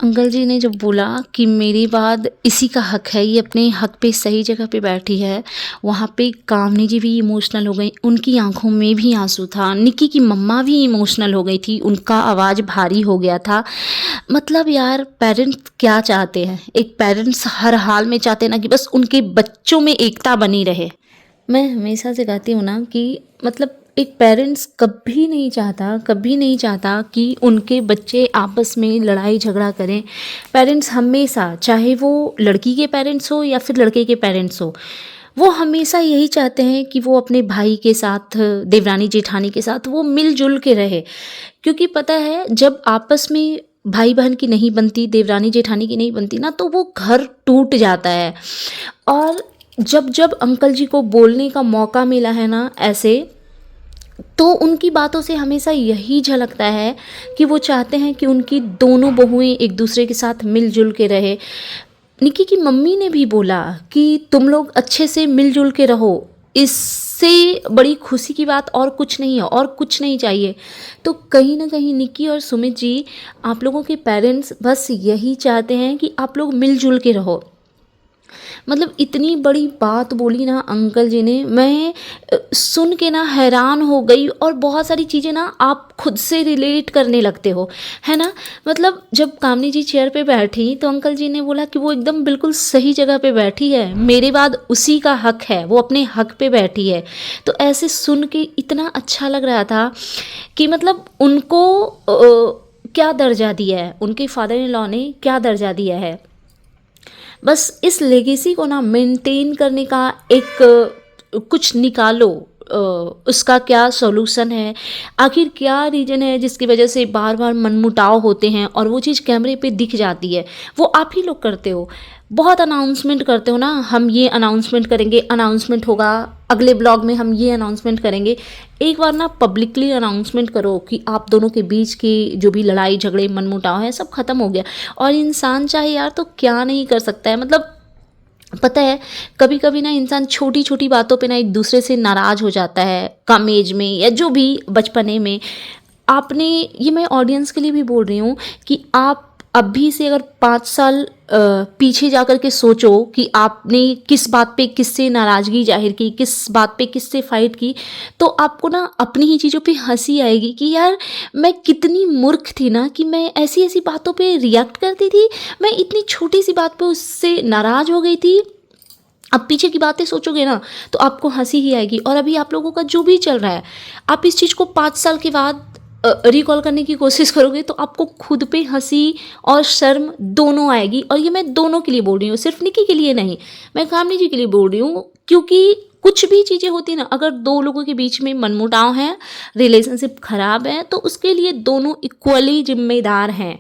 Uncle जी ने जब बोला कि मेरे बाद इसी का हक है, ये अपने हक पे सही जगह पे बैठी है, वहाँ पे कामनी जी भी इमोशनल हो गई, उनकी आँखों में भी आँसू था। निक्की की मम्मा भी इमोशनल हो गई थी, उनका आवाज़ भारी हो गया था। मतलब यार पेरेंट्स क्या चाहते हैं? एक पेरेंट्स हर हाल में चाहते हैं ना कि बस उनके बच्चों में एकता बनी रहे। मैं हमेशा से कहती हूँ ना कि मतलब एक पेरेंट्स कभी नहीं चाहता कि उनके बच्चे आपस में लड़ाई झगड़ा करें। पेरेंट्स हमेशा, चाहे वो लड़की के पेरेंट्स हो या फिर लड़के के पेरेंट्स हो, वो हमेशा यही चाहते हैं कि वो अपने भाई के साथ, देवरानी जेठानी के साथ वो मिलजुल के रहे। क्योंकि पता है जब आपस में भाई बहन की नहीं बनती, देवरानी जेठानी की नहीं बनती ना, तो वो घर टूट जाता है। और जब जब अंकल जी को बोलने का मौका मिला है ना ऐसे, तो उनकी बातों से हमेशा यही झलकता है कि वो चाहते हैं कि उनकी दोनों बहुएं एक दूसरे के साथ मिलजुल के रहे। निक्की की मम्मी ने भी बोला कि तुम लोग अच्छे से मिलजुल के रहो, इससे बड़ी खुशी की बात और कुछ नहीं है, और कुछ नहीं चाहिए। तो कहीं ना कहीं निक्की और सुमित जी, आप लोगों के पेरेंट्स बस यही चाहते हैं कि आप लोग मिलजुल के रहो। मतलब इतनी बड़ी बात बोली ना अंकल जी ने, मैं सुन के ना हैरान हो गई। और बहुत सारी चीज़ें ना आप खुद से रिलेट करने लगते हो, है ना। मतलब जब कामनी जी चेयर पे बैठी तो अंकल जी ने बोला कि वो एकदम बिल्कुल सही जगह पे बैठी है, मेरे बाद उसी का हक है, वो अपने हक पे बैठी है। तो ऐसे सुन के इतना अच्छा लग रहा था कि मतलब उनको क्या दर्जा दिया है, उनके फादर इन लॉ ने क्या दर्जा दिया है। बस इस लेगेसी को ना मेंटेन करने का एक कुछ निकालो। उसका क्या सॉल्यूशन है, आखिर क्या रीज़न है जिसकी वजह से बार बार मनमुटाव होते हैं और वो चीज़ कैमरे पे दिख जाती है। वो आप ही लोग करते हो, बहुत अनाउंसमेंट करते हो ना, हम ये अनाउंसमेंट करेंगे, अनाउंसमेंट होगा, अगले ब्लॉग में हम ये अनाउंसमेंट करेंगे। एक बार ना पब्लिकली अनाउंसमेंट करो कि आप दोनों के बीच की जो भी लड़ाई झगड़े मनमुटाव है सब खत्म हो गया। और इंसान चाहे यार तो क्या नहीं कर सकता है। मतलब पता है कभी कभी ना इंसान छोटी छोटी बातों पे ना एक दूसरे से नाराज़ हो जाता है, कम एज में या जो भी बचपने में। आपने, ये मैं ऑडियंस के लिए भी बोल रही हूँ कि आप अभी से अगर 5 साल पीछे जा कर के सोचो कि आपने किस बात पे किससे नाराज़गी जाहिर की, किस बात पे किससे फाइट की, तो आपको ना अपनी ही चीज़ों पे हंसी आएगी कि यार मैं कितनी मूर्ख थी ना कि मैं ऐसी ऐसी बातों पे रिएक्ट करती थी, मैं इतनी छोटी सी बात पे उससे नाराज़ हो गई थी। अब पीछे की बातें सोचोगे ना तो आपको हंसी ही आएगी। और अभी आप लोगों का जो भी चल रहा है, आप इस चीज़ को 5 साल के बाद रिकॉल करने की कोशिश करोगे तो आपको खुद पे हंसी और शर्म दोनों आएगी। और ये मैं दोनों के लिए बोल रही हूँ, सिर्फ निकी के लिए नहीं, मैं कामनी जी के लिए बोल रही हूँ। क्योंकि कुछ भी चीज़ें होती हैं ना, अगर दो लोगों के बीच में मनमुटाव है, रिलेशनशिप खराब है, तो उसके लिए दोनों इक्वली जिम्मेदार हैं।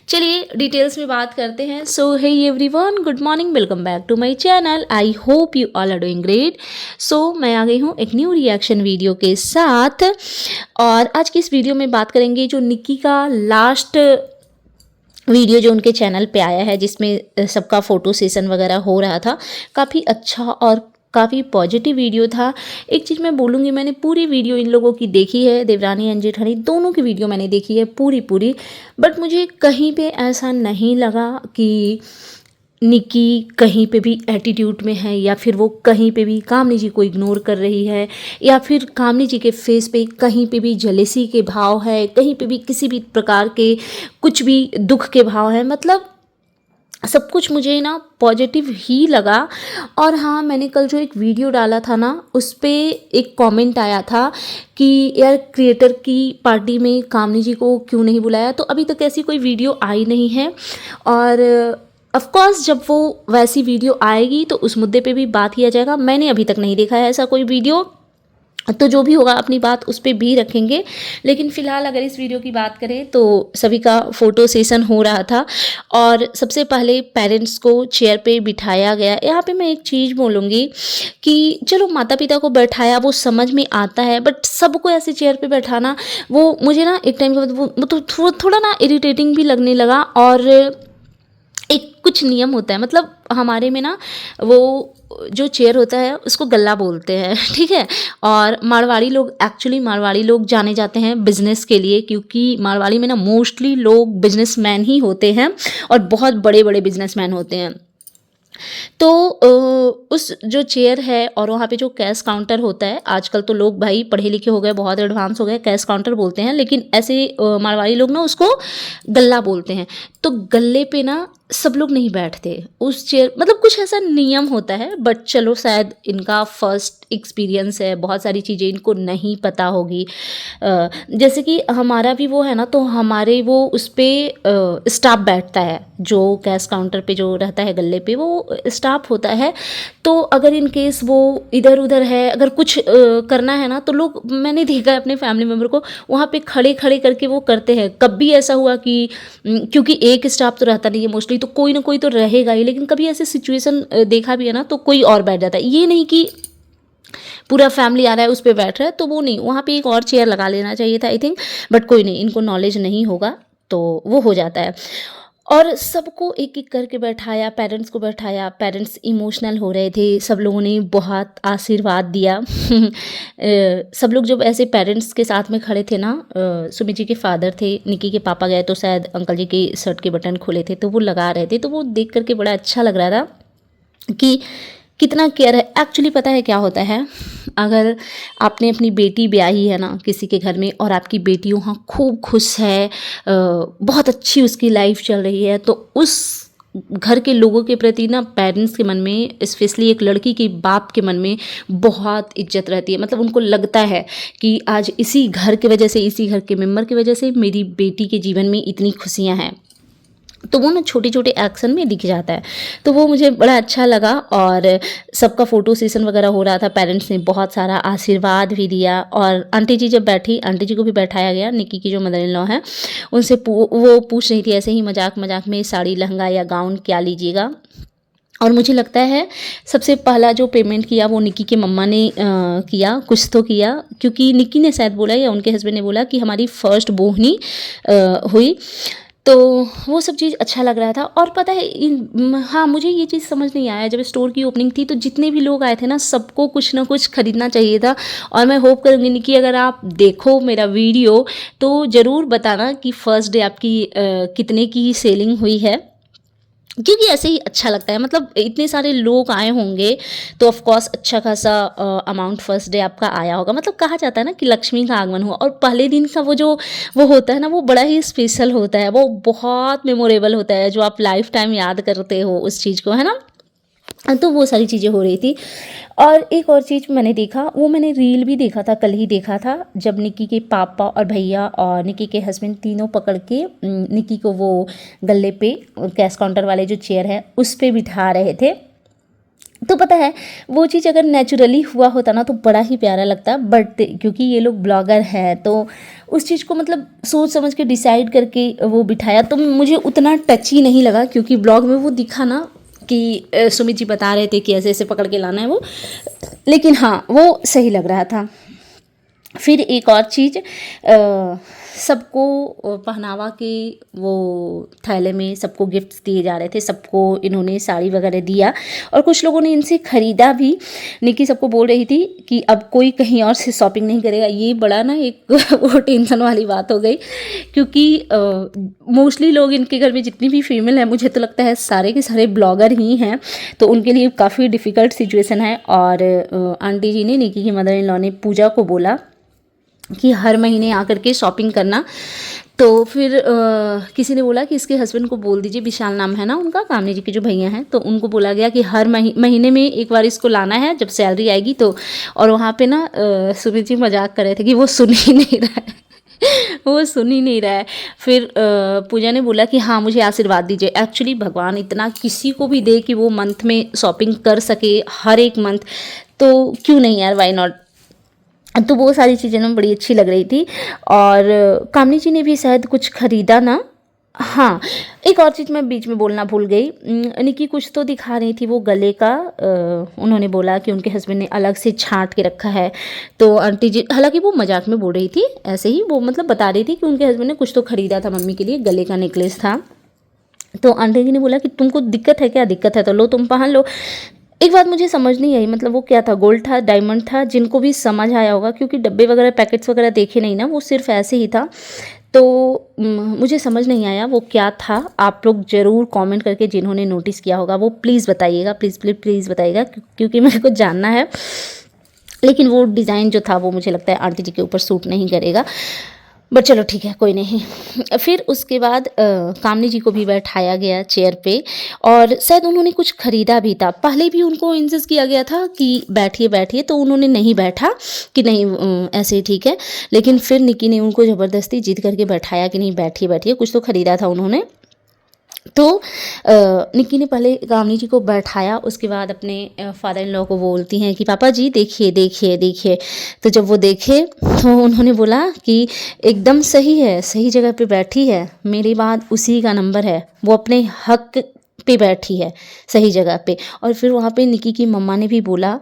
चलिए डिटेल्स में बात करते हैं। So hey everyone, good morning, welcome back to my channel. I hope you all are doing great. So मैं आ गई हूँ एक न्यू रिएक्शन वीडियो के साथ। और आज की इस वीडियो में बात करेंगे जो निक्की का लास्ट वीडियो जो उनके चैनल पे आया है, जिसमें सबका फ़ोटो सेशन वगैरह हो रहा था। काफ़ी अच्छा और काफ़ी पॉजिटिव वीडियो था। एक चीज़ मैं बोलूँगी, मैंने पूरी वीडियो इन लोगों की देखी है, देवरानी एंड जेठानी दोनों की वीडियो मैंने देखी है पूरी। बट मुझे कहीं पे ऐसा नहीं लगा कि निक्की कहीं पे भी एटीट्यूड में है, या फिर वो कहीं पे भी कामनी जी को इग्नोर कर रही है, या फिर कामनी जी के फेस पे कहीं पे भी जेलेसी के भाव है, कहीं पे भी किसी भी प्रकार के कुछ भी दुख के भाव है। मतलब सब कुछ मुझे ना पॉजिटिव ही लगा। और हाँ, मैंने कल जो एक वीडियो डाला था ना, उस पर एक कमेंट आया था कि यार क्रिएटर की पार्टी में कामनी जी को क्यों नहीं बुलाया। तो अभी तक ऐसी कोई वीडियो आई नहीं है। और ऑफ कोर्स जब वो वैसी वीडियो आएगी तो उस मुद्दे पे भी बात किया जाएगा। मैंने अभी तक नहीं देखा है ऐसा कोई वीडियो, तो जो भी होगा अपनी बात उस पर भी रखेंगे। लेकिन फ़िलहाल अगर इस वीडियो की बात करें तो सभी का फ़ोटो सेशन हो रहा था और सबसे पहले पेरेंट्स को चेयर पे बिठाया गया। यहाँ पे मैं एक चीज़ बोलूँगी कि चलो माता पिता को बैठाया वो समझ में आता है, बट सबको ऐसे चेयर पे बैठाना वो मुझे ना एक टाइम के बाद वो तो थोड़ा ना इरिटेटिंग भी लगने लगा। और एक कुछ नियम होता है, मतलब हमारे में ना वो जो चेयर होता है उसको गल्ला बोलते हैं, ठीक है। और मारवाड़ी लोग, एक्चुअली मारवाड़ी लोग जाने जाते हैं बिजनेस के लिए, क्योंकि मारवाड़ी में ना मोस्टली लोग बिजनेसमैन ही होते हैं और बहुत बड़े बड़े बिजनेसमैन होते हैं। तो उस जो चेयर है और वहाँ पे जो कैश काउंटर होता है, आजकल तो लोग भाई पढ़े लिखे हो गए, बहुत एडवांस हो गए, कैश काउंटर बोलते हैं, लेकिन ऐसे मारवाड़ी लोग ना उसको गल्ला बोलते हैं। तो गल्ले पे ना सब लोग नहीं बैठते उस चेयर, मतलब कुछ ऐसा नियम होता है, बट चलो शायद इनका फर्स्ट एक्सपीरियंस है, बहुत सारी चीज़ें इनको नहीं पता होगी। जैसे कि हमारा भी वो है ना, तो हमारे वो उस पर स्टाफ बैठता है, जो कैश काउंटर पे जो रहता है गल्ले पे वो स्टाफ होता है। तो अगर इन केस वो इधर उधर है, अगर कुछ करना है ना, तो लोग, मैंने देखा है अपने फैमिली मेम्बर को वहाँ पे खड़े खड़े करके वो करते हैं। कभी ऐसा हुआ कि क्योंकि एक स्टाफ तो रहता नहीं है मोस्टली, तो कोई ना कोई तो रहेगा ही, लेकिन कभी ऐसे सिचुएशन देखा भी है ना, तो कोई और बैठ जाता है। ये नहीं कि पूरा फैमिली आ रहा है उस पर बैठ रहा है, तो वो नहीं, वहाँ पे एक और चेयर लगा लेना चाहिए था आई थिंक, बट कोई नहीं, इनको नॉलेज नहीं होगा तो वो हो जाता है। और सबको एक एक करके बैठाया, पेरेंट्स को बैठाया, पेरेंट्स इमोशनल हो रहे थे, सब लोगों ने बहुत आशीर्वाद दिया। सब लोग जब ऐसे पेरेंट्स के साथ में खड़े थे ना, सुमित जी के फादर थे, निकी के पापा गए तो शायद अंकल जी के शर्ट के बटन खुले थे तो वो लगा रहे थे, तो वो देख करके बड़ा अच्छा लग रहा था कि कितना केयर है। एक्चुअली पता है क्या होता है, अगर आपने अपनी बेटी ब्याही है ना किसी के घर में और आपकी बेटी वहाँ खूब खुश है, बहुत अच्छी उसकी लाइफ चल रही है, तो उस घर के लोगों के प्रति ना पेरेंट्स के मन में, स्पेशली एक लड़की के बाप के मन में बहुत इज्जत रहती है। मतलब उनको लगता है कि आज इसी घर की वजह से, इसी घर के मेम्बर की वजह से मेरी बेटी के जीवन में इतनी खुशियाँ हैं। तो वो ना छोटे छोटे एक्शन में दिख जाता है, तो वो मुझे बड़ा अच्छा लगा। और सबका फ़ोटो सेशन वगैरह हो रहा था, पेरेंट्स ने बहुत सारा आशीर्वाद भी दिया। और आंटी जी जब बैठी, आंटी जी को भी बैठाया गया, निकी की जो मदर इन लॉ है उनसे वो पूछ रही थी ऐसे ही मजाक मजाक में, साड़ी लहंगा या गाउन क्या लीजिएगा। और मुझे लगता है सबसे पहला जो पेमेंट किया वो निकी के मम्मा ने किया, कुछ तो किया, क्योंकि निकी ने शायद बोला या उनके हस्बैंड ने बोला कि हमारी फर्स्ट बोहनी हुई। तो वो सब चीज़ अच्छा लग रहा था। और पता है हाँ, मुझे ये चीज़ समझ नहीं आया, जब स्टोर की ओपनिंग थी तो जितने भी लोग आए थे ना, सबको कुछ ना कुछ खरीदना चाहिए था। और मैं होप करूँगी कि अगर आप देखो मेरा वीडियो तो ज़रूर बताना कि फ़र्स्ट डे आपकी कितने की सेलिंग हुई है, क्योंकि ऐसे ही अच्छा लगता है। मतलब इतने सारे लोग आए होंगे तो ऑफ कोर्स अच्छा खासा अमाउंट फर्स्ट डे आपका आया होगा। मतलब कहा जाता है ना कि लक्ष्मी का आगमन हुआ, और पहले दिन का वो होता है ना, वो बड़ा ही स्पेशल होता है, वो बहुत मेमोरेबल होता है, जो आप लाइफ टाइम याद करते हो उस चीज़ को, है ना। तो वो सारी चीज़ें हो रही थी। और एक और चीज़ मैंने देखा, वो मैंने रील भी देखा था, कल ही देखा था, जब निकी के पापा और भैया और निकी के हस्बैंड तीनों पकड़ के निकी को वो गले पे कैश काउंटर वाले जो चेयर है उस पे बिठा रहे थे। तो पता है वो चीज़ अगर नेचुरली हुआ होता ना तो बड़ा ही प्यारा लगता, बट क्योंकि ये लोग ब्लॉगर हैं तो उस चीज़ को मतलब सोच समझ के डिसाइड करके वो बिठाया, तो मुझे उतना टची नहीं लगा, क्योंकि ब्लॉग में वो दिखा ना कि सुमित जी बता रहे थे कि ऐसे ऐसे पकड़ के लाना है वो, लेकिन हाँ वो सही लग रहा था। फिर एक और चीज़, सबको पहनावा के वो थैले में सबको गिफ्ट्स दिए जा रहे थे, सबको इन्होंने साड़ी वगैरह दिया, और कुछ लोगों ने इनसे ख़रीदा भी। निकी सबको बोल रही थी कि अब कोई कहीं और से शॉपिंग नहीं करेगा। ये बड़ा ना एक वो टेंशन वाली बात हो गई, क्योंकि मोस्टली लोग इनके घर में जितनी भी फीमेल है, मुझे तो लगता है सारे के सारे ब्लॉगर ही हैं, तो उनके लिए काफ़ी डिफ़िकल्ट सिचुएशन है। और आंटी जी ने, निकी की मदर इन लॉ ने पूजा को बोला कि हर महीने आकर के शॉपिंग करना। तो फिर किसी ने बोला कि इसके हस्बैंड को बोल दीजिए, विशाल नाम है ना उनका, कामनी जी के जो भैया हैं, तो उनको बोला गया कि हर महीने में एक बार इसको लाना है जब सैलरी आएगी तो। और वहाँ पे ना सुमित जी मजाक कर रहे थे कि वो सुन ही नहीं रहा है वो सुन ही नहीं रहा है। फिर पूजा ने बोला कि हाँ मुझे आशीर्वाद दीजिए। एक्चुअली भगवान इतना किसी को भी दे कि वो मंथ में शॉपिंग कर सके हर एक मंथ, तो क्यों नहीं यार, वाई नॉट। तो वो सारी चीज़ें ना बड़ी अच्छी लग रही थी। और कामनी जी ने भी शायद कुछ ख़रीदा ना। हाँ, एक और चीज़ मैं बीच में बोलना भूल गई, निकी कुछ तो दिखा रही थी वो गले का, उन्होंने बोला कि उनके हस्बैंड ने अलग से छांट के रखा है। तो आंटी जी, हालांकि वो मजाक में बोल रही थी, ऐसे ही वो मतलब बता रही थी कि उनके हस्बैंड ने कुछ तो ख़रीदा था मम्मी के लिए, गले का नेकलेस था। तो आंटी जी ने बोला कि तुमको दिक्कत है क्या, दिक्कत है तो लो तुम पहन लो। एक बात मुझे समझ नहीं आई, मतलब वो क्या था, गोल्ड था, डायमंड था? जिनको भी समझ आया होगा, क्योंकि डब्बे वगैरह पैकेट्स वगैरह देखे नहीं ना, वो सिर्फ ऐसे ही था। तो मुझे समझ नहीं आया वो क्या था। आप लोग ज़रूर कमेंट करके जिन्होंने नोटिस किया होगा वो प्लीज़ बताइएगा, प्लीज़ प्लीज़ प्लीज़ बताइएगा, क्योंकि मेरे को जानना है। लेकिन वो डिज़ाइन जो था वो मुझे लगता है आंटी जी के ऊपर सूट नहीं करेगा, बट चलो ठीक है, कोई नहीं। फिर उसके बाद कामनी जी को भी बैठाया गया चेयर पे, और शायद उन्होंने कुछ ख़रीदा भी था। पहले भी उनको इंसिस्ट किया गया था कि बैठिए बैठिए, तो उन्होंने नहीं बैठा, कि नहीं ऐसे ही ठीक है। लेकिन फिर निक्की ने उनको ज़बरदस्ती जिद करके बैठाया कि नहीं बैठिए बैठिए, कुछ तो ख़रीदा था उन्होंने। तो निक्की ने पहले कामनी जी को बैठाया, उसके बाद अपने फादर इन लॉ को बोलती हैं कि पापा जी देखिए देखिए देखिए। तो जब वो देखे तो उन्होंने बोला कि एकदम सही है, सही जगह पे बैठी है, मेरी बात उसी का नंबर है, वो अपने हक पे बैठी है, सही जगह पे। और फिर वहाँ पे निक्की की मम्मा ने भी बोला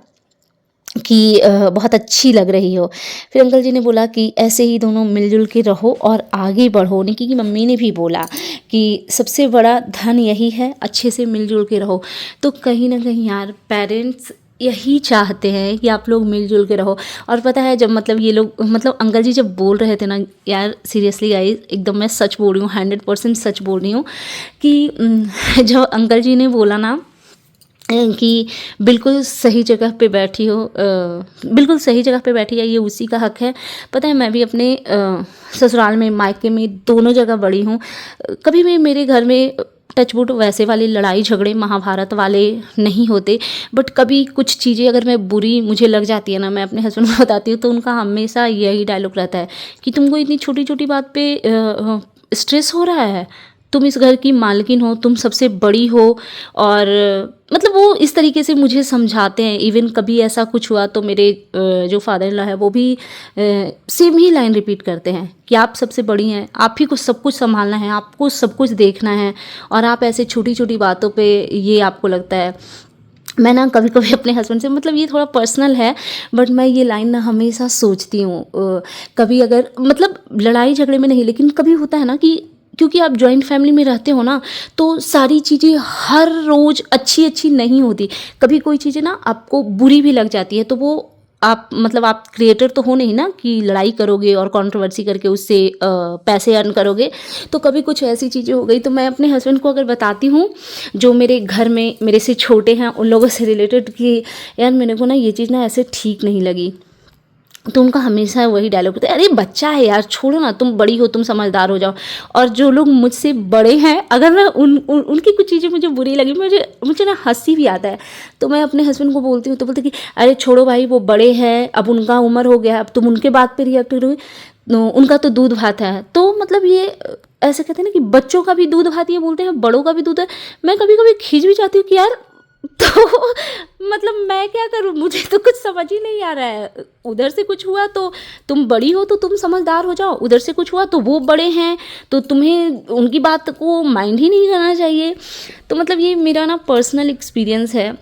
कि बहुत अच्छी लग रही हो। फिर अंकल जी ने बोला कि ऐसे ही दोनों मिलजुल के रहो और आगे बढ़ो। निक्की की मम्मी ने भी बोला कि सबसे बड़ा धन यही है, अच्छे से मिलजुल के रहो। तो कहीं ना कहीं यार पेरेंट्स यही चाहते हैं कि आप लोग मिलजुल के रहो। और पता है जब मतलब ये लोग, मतलब अंकल जी जब बोल रहे थे ना यार, सीरियसली गाइस एकदम मैं सच बोल रही हूँ, 100% सच बोल रही हूँ कि जब अंकल जी ने बोला ना कि बिल्कुल सही जगह पे बैठी हो, बिल्कुल सही जगह पे बैठी है, ये उसी का हक है। पता है मैं भी अपने ससुराल में, मायके में, दोनों जगह बड़ी हूँ। कभी भी मेरे घर में टचवुड वैसे वाली लड़ाई झगड़े महाभारत वाले नहीं होते, बट कभी कुछ चीज़ें अगर मैं बुरी मुझे लग जाती है ना, मैं अपने हस्बैंड को बताती हूँ तो उनका हमेशा यही डायलॉग रहता है कि तुमको इतनी छोटी छोटी बात पे स्ट्रेस हो रहा है, तुम इस घर की मालकिन हो, तुम सबसे बड़ी हो। और मतलब वो इस तरीके से मुझे समझाते हैं। इवन कभी ऐसा कुछ हुआ तो मेरे जो फादर इन लॉ है वो भी सेम ही लाइन रिपीट करते हैं कि आप सबसे बड़ी हैं, आप ही को सब कुछ संभालना है, आपको सब कुछ देखना है, और आप ऐसे छोटी छोटी बातों पे ये आपको लगता है। मैं ना कभी कभी अपने हस्बैंड से, मतलब ये थोड़ा पर्सनल है, बट मैं ये लाइन ना हमेशा सोचती हूँ। कभी अगर मतलब लड़ाई झगड़े में नहीं, लेकिन कभी होता है ना कि क्योंकि आप जॉइंट फैमिली में रहते हो ना, तो सारी चीज़ें हर रोज़ अच्छी अच्छी नहीं होती। कभी कोई चीज़ें ना आपको बुरी भी लग जाती है, तो वो आप मतलब आप क्रिएटर तो हो नहीं ना कि लड़ाई करोगे और कंट्रोवर्सी करके उससे पैसे अर्न करोगे। तो कभी कुछ ऐसी चीज़ें हो गई तो मैं अपने हस्बैंड को अगर बताती हूँ, जो मेरे घर में मेरे से छोटे हैं, उन लोगों से रिलेटेड, कि यार मेरे को ना ये चीज़ ना ऐसे ठीक नहीं लगी, तो उनका हमेशा वही डायलॉग होता है, अरे बच्चा है यार, छोड़ो ना, तुम बड़ी हो, तुम समझदार हो जाओ। और जो लोग मुझसे बड़े हैं, अगर मैं उनकी कुछ चीज़ें मुझे बुरी लगी, मुझे ना हंसी भी आता है, तो मैं अपने हस्बैंड को बोलती हूँ, तो बोलते कि अरे छोड़ो भाई, वो बड़े हैं, अब उनका उम्र हो गया, अब तुम उनके बात पे रिएक्ट करोगे, उनका तो दूध भात है। तो मतलब ये ऐसे कहते हैं ना कि बच्चों का भी दूध भात, ये बोलते हैं बड़ों का भी दूध है। मैं कभी कभी खींच भी जाती हूँ कि यार तो मतलब मैं क्या करूँ, मुझे तो कुछ समझ ही नहीं आ रहा है। उधर से कुछ हुआ तो तुम बड़ी हो तो तुम समझदार हो जाओ, उधर से कुछ हुआ तो वो बड़े हैं तो तुम्हें उनकी बात को माइंड ही नहीं करना चाहिए। तो मतलब ये मेरा ना पर्सनल एक्सपीरियंस है।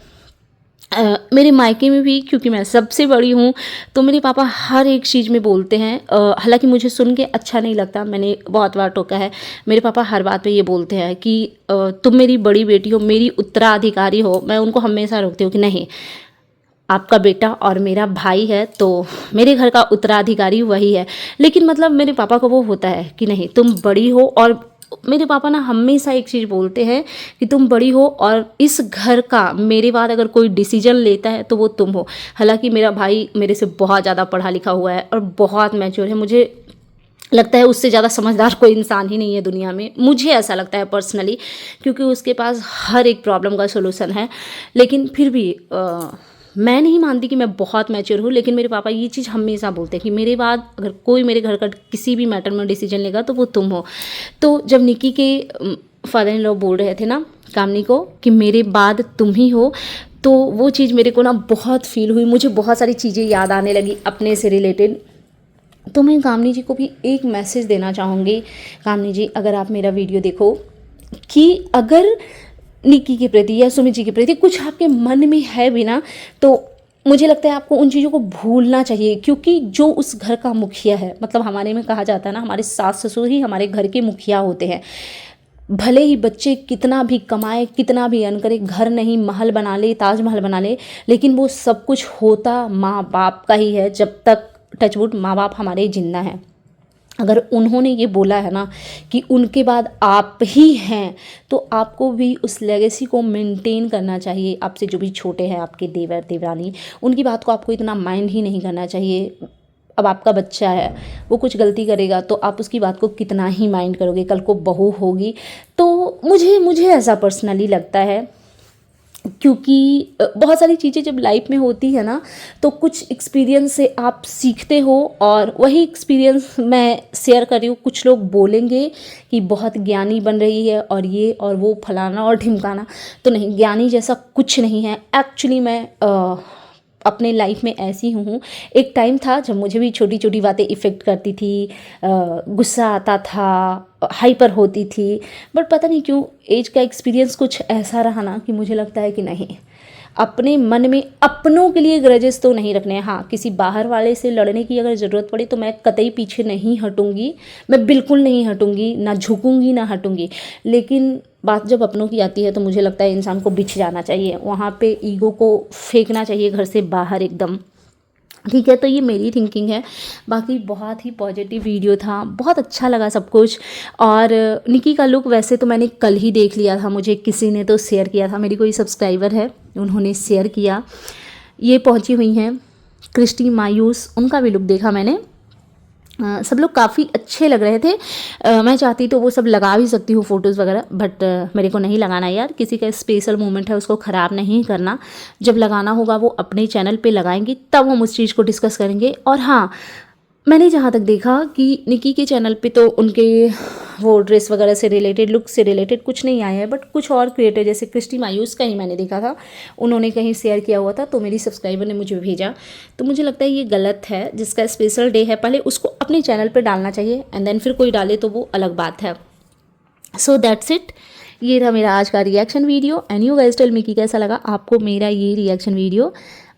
मेरे मायके में भी, क्योंकि मैं सबसे बड़ी हूँ, तो मेरे पापा हर एक चीज़ में बोलते हैं। हालांकि मुझे सुन के अच्छा नहीं लगता, मैंने बहुत बार टोका है। मेरे पापा हर बात पे ये बोलते हैं कि तुम मेरी बड़ी बेटी हो, मेरी उत्तराधिकारी हो। मैं उनको हमेशा रोकती हूँ कि नहीं, आपका बेटा और मेरा भाई है, तो मेरे घर का उत्तराधिकारी वही है। लेकिन मतलब मेरे पापा को वो होता है कि नहीं, तुम बड़ी हो। और मेरे पापा ना हमेशा एक चीज़ बोलते हैं कि तुम बड़ी हो और इस घर का मेरे बाद अगर कोई डिसीजन लेता है तो वो तुम हो। हालांकि मेरा भाई मेरे से बहुत ज़्यादा पढ़ा लिखा हुआ है और बहुत मैच्योर है। मुझे लगता है उससे ज़्यादा समझदार कोई इंसान ही नहीं है दुनिया में, मुझे ऐसा लगता है पर्सनली, क्योंकि उसके पास हर एक प्रॉब्लम का सोल्यूशन है। लेकिन फिर भी मैं नहीं मानती कि मैं बहुत मैच्योर हूँ, लेकिन मेरे पापा ये चीज़ हमेशा बोलते हैं कि मेरे बाद अगर कोई मेरे घर का किसी भी मैटर में डिसीजन लेगा तो वो तुम हो। तो जब निक्की के फादर इन लॉ बोल रहे थे ना कामनी को कि मेरे बाद तुम ही हो, तो वो चीज़ मेरे को ना बहुत फील हुई। मुझे बहुत सारी चीज़ें याद आने लगी अपने से रिलेटेड। तो मैं कामनी जी को भी एक मैसेज देना चाहूँगी। कामनी जी, अगर आप मेरा वीडियो देखो, कि अगर निक्की के प्रति या सुमित जी के प्रति कुछ आपके मन में है भी ना, तो मुझे लगता है आपको उन चीज़ों को भूलना चाहिए। क्योंकि जो उस घर का मुखिया है, मतलब हमारे में कहा जाता है ना, हमारे सास ससुर ही हमारे घर के मुखिया होते हैं। भले ही बच्चे कितना भी कमाए, कितना भी अर्न करे, घर नहीं महल बना ले, ताजमहल बना ले, लेकिन वो सब कुछ होता माँ बाप का ही है, जब तक टचवुड माँ बाप हमारे जिंदा हैं। अगर उन्होंने ये बोला है ना कि उनके बाद आप ही हैं, तो आपको भी उस लेगेसी को मेंटेन करना चाहिए। आपसे जो भी छोटे हैं, आपके देवर देवरानी, उनकी बात को आपको इतना माइंड ही नहीं करना चाहिए। अब आपका बच्चा है, वो कुछ गलती करेगा तो आप उसकी बात को कितना ही माइंड करोगे, कल को बहू होगी। तो मुझे ऐसा पर्सनली लगता है, क्योंकि बहुत सारी चीज़ें जब लाइफ में होती है ना, तो कुछ एक्सपीरियंस से आप सीखते हो, और वही एक्सपीरियंस मैं शेयर कर रही हूँ। कुछ लोग बोलेंगे कि बहुत ज्ञानी बन रही है और ये और वो फलाना और ढिमकाना, तो नहीं, ज्ञानी जैसा कुछ नहीं है। एक्चुअली मैं अपने लाइफ में ऐसी हूँ। एक टाइम था जब मुझे भी छोटी छोटी बातें इफ़ेक्ट करती थी, गुस्सा आता था, हाइपर होती थी, बट पता नहीं क्यों एज का एक्सपीरियंस कुछ ऐसा रहा ना कि मुझे लगता है कि नहीं, अपने मन में अपनों के लिए ग्रजेस तो नहीं रखने हैं। हाँ, किसी बाहर वाले से लड़ने की अगर ज़रूरत पड़ी तो मैं कतई पीछे नहीं हटूँगी, मैं बिल्कुल नहीं हटूँगी, ना झुकूँगी ना हटूँगी। लेकिन बात जब अपनों की आती है तो मुझे लगता है इंसान को बिछ जाना चाहिए, वहाँ पे ईगो को फेंकना चाहिए घर से बाहर एकदम। ठीक है, तो ये मेरी थिंकिंग है। बाकी बहुत ही पॉजिटिव वीडियो था, बहुत अच्छा लगा सब कुछ। और निकी का लुक वैसे तो मैंने कल ही देख लिया था, मुझे किसी ने तो शेयर किया था, मेरी कोई सब्सक्राइबर है उन्होंने शेयर किया। ये पहुंची हुई हैं क्रिस्टी मायूस, उनका भी लुक देखा मैंने। सब लोग काफ़ी अच्छे लग रहे थे। मैं चाहती तो वो सब लगा भी सकती हूँ फ़ोटोज़ वगैरह, बट मेरे को नहीं लगाना यार, किसी का स्पेशल मोमेंट है उसको ख़राब नहीं करना। जब लगाना होगा वो अपने चैनल पे लगाएंगी, तब हम उस चीज़ को डिस्कस करेंगे। और हाँ, मैंने जहाँ तक देखा कि निकी के चैनल पे तो उनके वो ड्रेस वगैरह से रिलेटेड, लुक से रिलेटेड कुछ नहीं आया है, बट कुछ और क्रिएटर जैसे क्रिस्टी मायूस का ही मैंने देखा था, उन्होंने कहीं शेयर किया हुआ था, तो मेरी सब्सक्राइबर ने मुझे भेजा। तो मुझे लगता है ये गलत है। जिसका स्पेशल डे है पहले उसको अपने चैनल पर डालना चाहिए, एंड देन फिर कोई डाले तो वो अलग बात है। सो दैट्स इट, ये था मेरा आज का reaction video. And you guys tell me कि कैसा लगा आपको मेरा ये रिएक्शन वीडियो।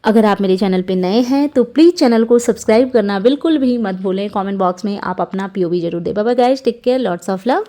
अगर आप मेरे चैनल पे नए हैं तो प्लीज़ चैनल को सब्सक्राइब करना बिल्कुल भी मत भूलें। कमेंट बॉक्स में आप अपना POV जरूर दें। Bye bye guys, take care, lots of love.